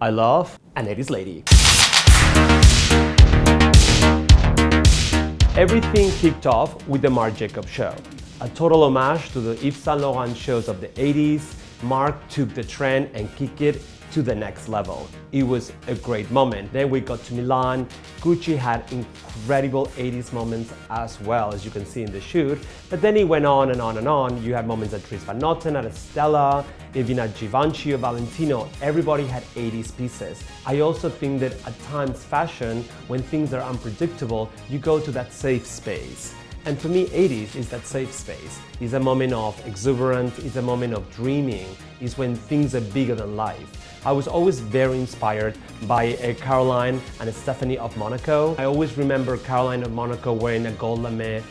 I love an 80s lady. Everything kicked off with the Marc Jacobs show. A total homage to the Yves Saint Laurent shows of the 80s, Marc took the trend and kicked it to the next level. It was a great moment. Then we got to Milan. Gucci had incredible 80s moments as well, as you can see in the shoot. But then it went on and on and on. You had moments at Dries Van Noten, at Estella, even at Givenchy or Valentino. Everybody had 80s pieces. I also think that at times fashion, when things are unpredictable, you go to that safe space. And for me, 80s is that safe space. It's a moment of exuberance, it's a moment of dreaming, it's when things are bigger than life. I was always very inspired by Caroline and Stephanie of Monaco. I always remember Caroline of Monaco wearing a gold lame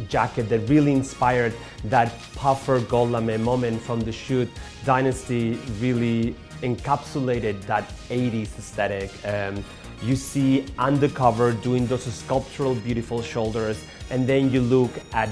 jacket that really inspired that puffer gold lame moment from the shoot. Dynasty really encapsulated that 80s aesthetic. You see undercover doing those sculptural beautiful shoulders, and then you look at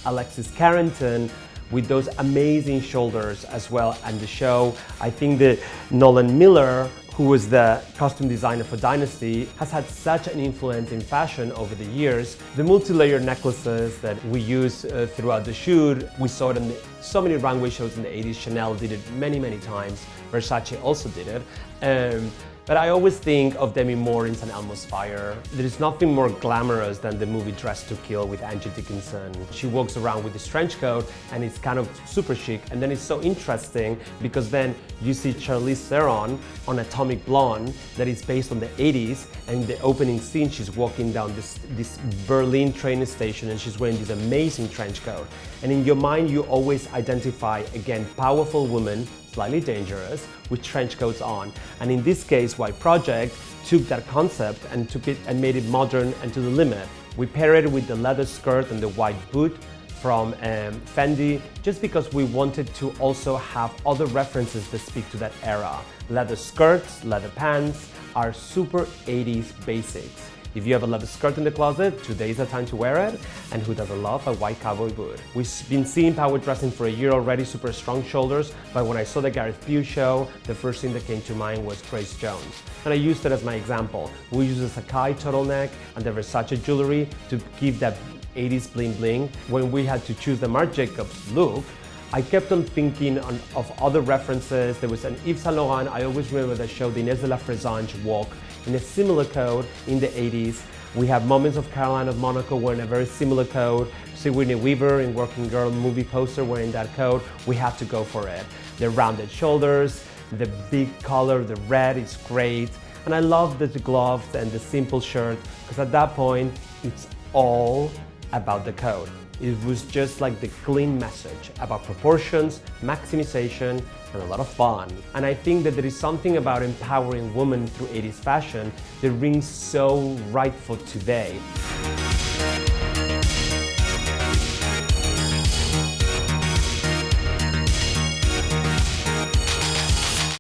Alexis Carrington with those amazing shoulders as well. And the show, I think that Nolan Miller, who was the costume designer for Dynasty, has had such an influence in fashion over the years. The multi-layer necklaces that we use throughout the shoot, we saw it in so many runway shows in the 80s. Chanel did it many, many times. Versace also did it. But I always think of Demi Moore in St. Elmo's Fire. There is nothing more glamorous than the movie Dressed to Kill with Angie Dickinson. She walks around with this trench coat and it's kind of super chic. And then it's so interesting because then you see Charlize Theron on Atomic Blonde that is based on the 80s, and in the opening scene she's walking down this Berlin train station and she's wearing this amazing trench coat. And in your mind you always identify, again, powerful women, slightly dangerous, with trench coats on. And in this case, Y Project took that concept and took it and made it modern and to the limit. We paired it with the leather skirt and the white boot from Fendi, just because we wanted to also have other references that speak to that era. Leather skirts, leather pants are super 80s basics. If you have a leather skirt in the closet, today is the time to wear it. And who doesn't love a white cowboy boot? We've been seeing power dressing for a year already, super strong shoulders, but when I saw the Gareth Pugh show, the first thing that came to mind was Grace Jones. And I used it as my example. We used a Sakai turtleneck and the Versace jewelry to give that 80s bling bling. When we had to choose the Marc Jacobs look, I kept on thinking of other references. There was an Yves Saint Laurent. I always remember the show, the Inés de la Fressange walk in a similar coat in the 80s. We have moments of Caroline of Monaco wearing a very similar coat. Sigourney Weaver in Working Girl movie poster wearing that coat. We had to go for it. The rounded shoulders, the big color, the red is great. And I love the gloves and the simple shirt, because at that point, it's all about the coat. It was just like the clean message about proportions, maximization, and a lot of fun. And I think that there is something about empowering women through 80s fashion that rings so right for today.